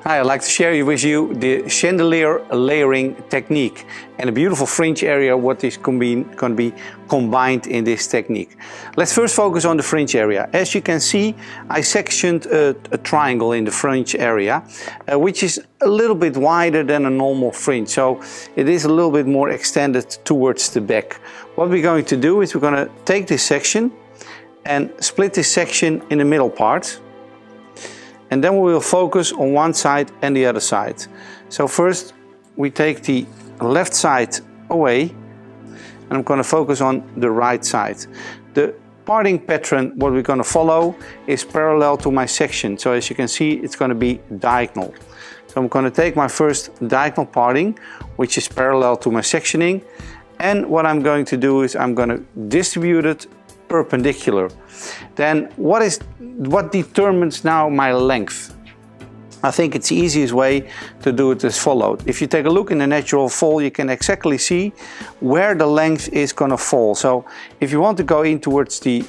Hi, I'd like to share with you the chandelier layering technique and a beautiful fringe area what is going to be combined in this technique. Let's first focus on the fringe area. As you can see, I sectioned a triangle in the fringe area, which is a little bit wider than a normal fringe. So it is a little bit more extended towards the back. What we're going to do is we're going to take this section and split this section in the middle part. And then we will focus on one side and the other side. So first we take the left side away and I'm going to focus on the right side. The parting pattern what we're going to follow is parallel to my section. So as you can see, it's going to be diagonal. So I'm going to take my first diagonal parting, which is parallel to my sectioning, and what I'm going to do is I'm going to distribute it perpendicular. Then what determines now my length? I think it's the easiest way to do it as followed. If you take a look in the natural fall, you can exactly see where the length is going to fall. So if you want to go in towards the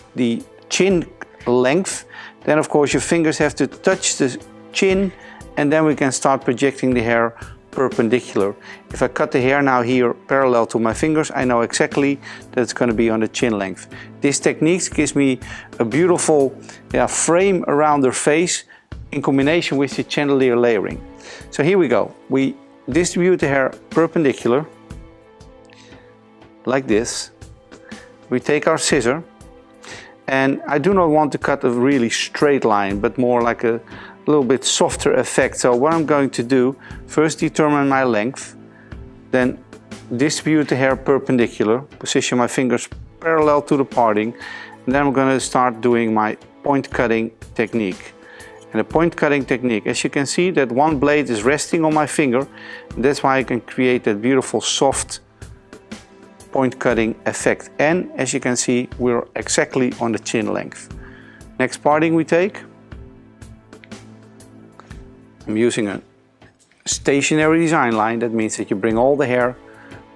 chin length, then of course your fingers have to touch the chin and then we can start projecting the hair perpendicular. If I cut the hair now here parallel to my fingers, I know exactly that it's going to be on the chin length. This technique gives me a beautiful frame around the face in combination with the chandelier layering. So here we go. We distribute the hair perpendicular like this. We take our scissor, and I do not want to cut a really straight line, but more like a little bit softer effect. So what I'm going to do, first determine my length, then distribute the hair perpendicular, position my fingers parallel to the parting, and then I'm going to start doing my point cutting technique. And the point cutting technique, as you can see, that one blade is resting on my finger, and that's why I can create that beautiful soft point cutting effect. And as you can see, we're exactly on the chin length. Next parting we take. I'm using a stationary design line. That means that you bring all the hair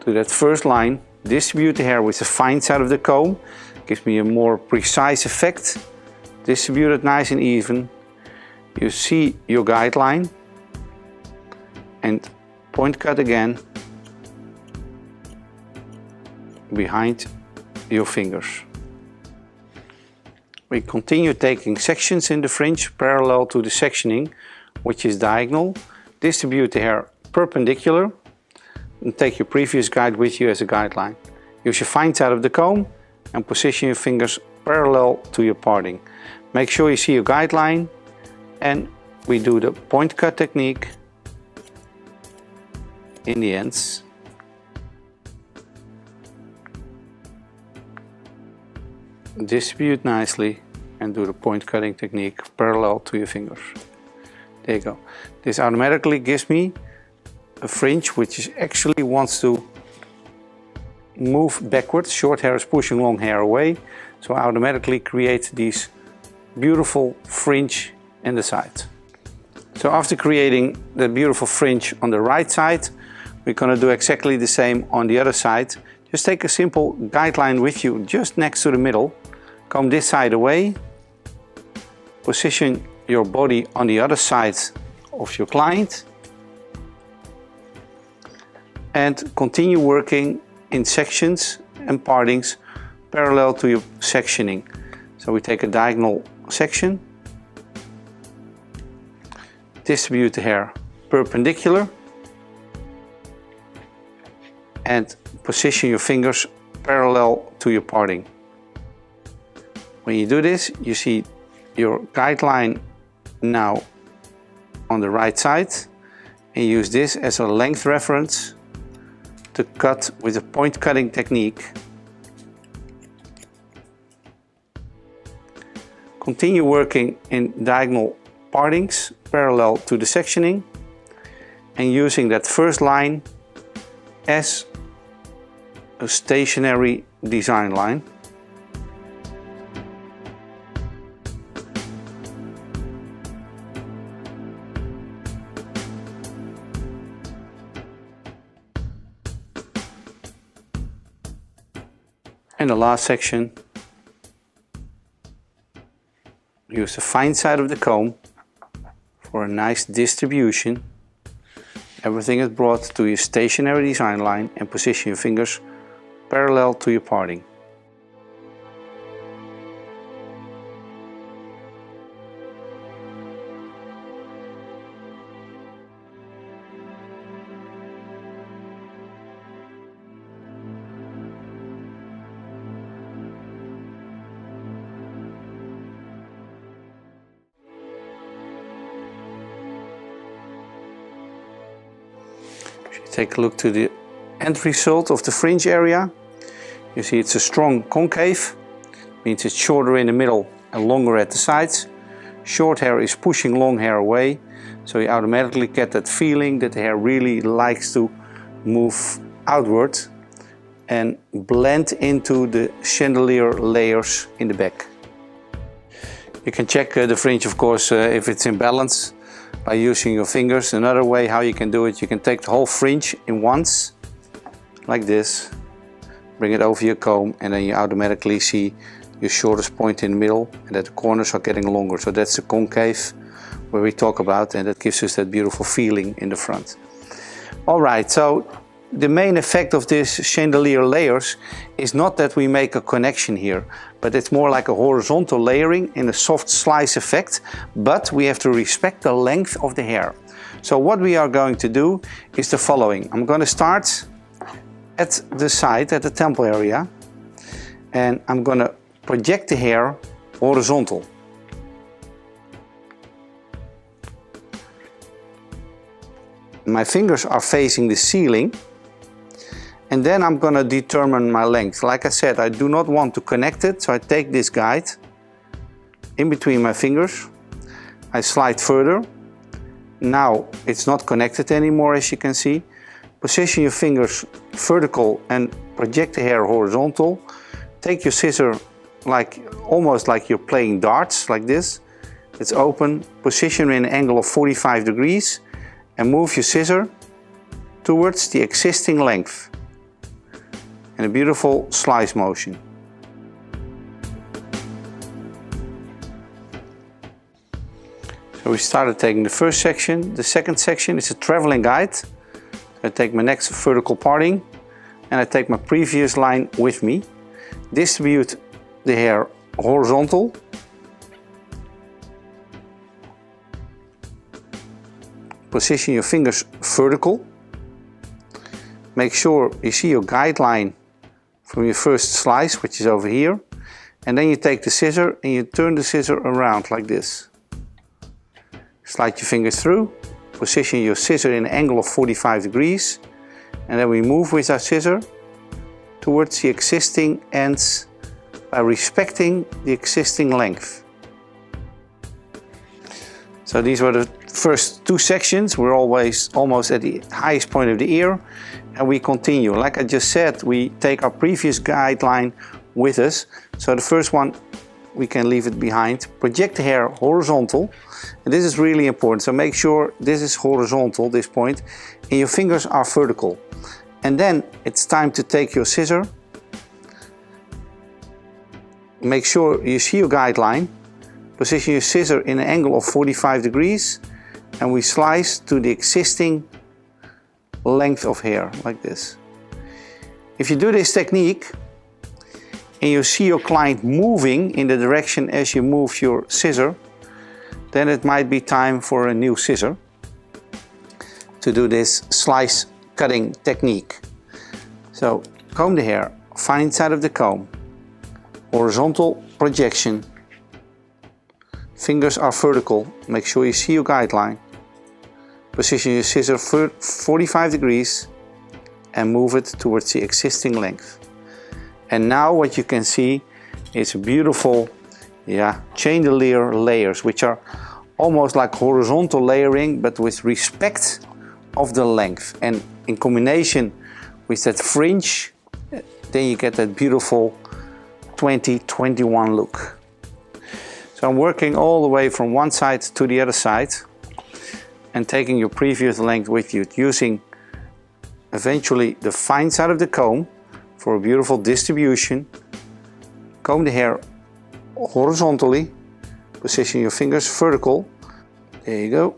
to that first line, distribute the hair with the fine side of the comb, gives me a more precise effect, distribute it nice and even. You see your guideline and point cut again behind your fingers. We continue taking sections in the fringe parallel to the sectioning, which is diagonal. Distribute the hair perpendicular and take your previous guide with you as a guideline. Use your fine side of the comb and position your fingers parallel to your parting. Make sure you see your guideline, and we do the point cut technique in the ends. Distribute nicely and do the point cutting technique parallel to your fingers. There you go. This automatically gives me a fringe which is actually wants to move backwards. Short hair is pushing long hair away, so I automatically create these beautiful fringe in the side. So after creating the beautiful fringe on the right side, we're going to do exactly the same on the other side. Just take a simple guideline with you just next to the middle, come this side away, position your body on the other side of your client, and continue working in sections and partings parallel to your sectioning. So we take a diagonal section, distribute the hair perpendicular, and position your fingers parallel to your parting. When you do this, you see your guideline now on the right side, and use this as a length reference to cut with a point cutting technique. Continue working in diagonal partings parallel to the sectioning and using that first line as a stationary design line. And the last section, use the fine side of the comb for a nice distribution. Everything is brought to your stationary design line and position your fingers parallel to your parting. Take a look to the end result of the fringe area. You see it's a strong concave, means it's shorter in the middle and longer at the sides. Short hair is pushing long hair away, so you automatically get that feeling that the hair really likes to move outward and blend into the chandelier layers in the back. You can check the fringe, of course, if it's in balance, by using your fingers. Another way how you can do it, you can take the whole fringe in once, like this, bring it over your comb, and then you automatically see your shortest point in the middle and that the corners are getting longer. So that's the concave where we talk about, and that gives us that beautiful feeling in the front. Alright, so the main effect of this chandelier layers is not that we make a connection here, but it's more like a horizontal layering in a soft slice effect, but we have to respect the length of the hair. So what we are going to do is the following. I'm going to start at the side, at the temple area, and I'm going to project the hair horizontal. My fingers are facing the ceiling. And then I'm going to determine my length. Like I said, I do not want to connect it, so I take this guide in between my fingers. I slide further. Now it's not connected anymore, as you can see. Position your fingers vertical and project the hair horizontal. Take your scissor almost like you're playing darts, like this. It's open. Position in an angle of 45 degrees and move your scissor towards the existing length. And a beautiful slice motion. So we started taking the first section. The second section is a traveling guide. So I take my next vertical parting and I take my previous line with me. Distribute the hair horizontal. Position your fingers vertical. Make sure you see your guideline from your first slice, which is over here, and then you take the scissor and you turn the scissor around like this. Slide your fingers through, position your scissor in an angle of 45 degrees, and then we move with our scissor towards the existing ends by respecting the existing length. So these were the first two sections. We're always almost at the highest point of the ear, and we continue. Like I just said, we take our previous guideline with us. So the first one, we can leave it behind. Project the hair horizontal, and this is really important. So make sure this is horizontal, this point, and your fingers are vertical. And then it's time to take your scissor. Make sure you see your guideline. Position your scissor in an angle of 45 degrees, and we slice to the existing length of hair, like this. If you do this technique and you see your client moving in the direction as you move your scissor, then it might be time for a new scissor to do this slice cutting technique. So comb the hair, fine side of the comb, horizontal projection, fingers are vertical, make sure you see your guideline. Position your scissor 45 degrees and move it towards the existing length. And now what you can see is beautiful chandelier layers, which are almost like horizontal layering, but with respect of the length. And in combination with that fringe, then you get that beautiful 2021 look. So I'm working all the way from one side to the other side and taking your previous length with you, using eventually the fine side of the comb for a beautiful distribution. Comb the hair horizontally, position your fingers vertical, There you go.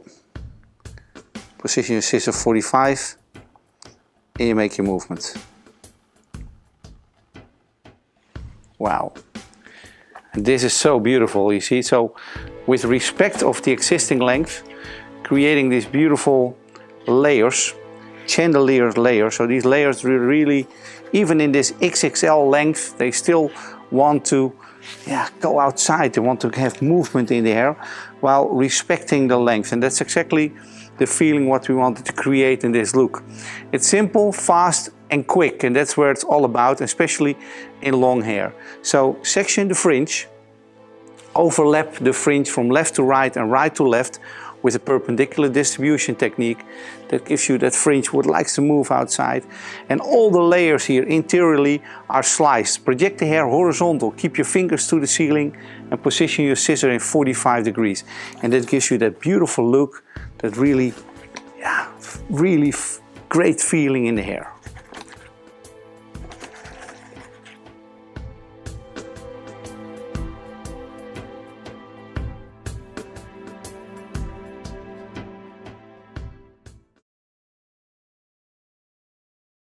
Position your scissor 45 and you make your movement. Wow. And this is so beautiful, you see. So with respect of the existing length, creating these beautiful layers, chandelier layers. So these layers really, even in this XXL length, they still want to go outside. They want to have movement in the hair while respecting the length. And that's exactly the feeling what we wanted to create in this look. It's simple, fast and quick, and that's where it's all about, especially in long hair. So section the fringe, overlap the fringe from left to right and right to left with a perpendicular distribution technique that gives you that fringe what likes to move outside. And all the layers here interiorly are sliced. Project the hair horizontal, keep your fingers to the ceiling and position your scissor in 45 degrees. And that gives you that beautiful look, that really great feeling in the hair.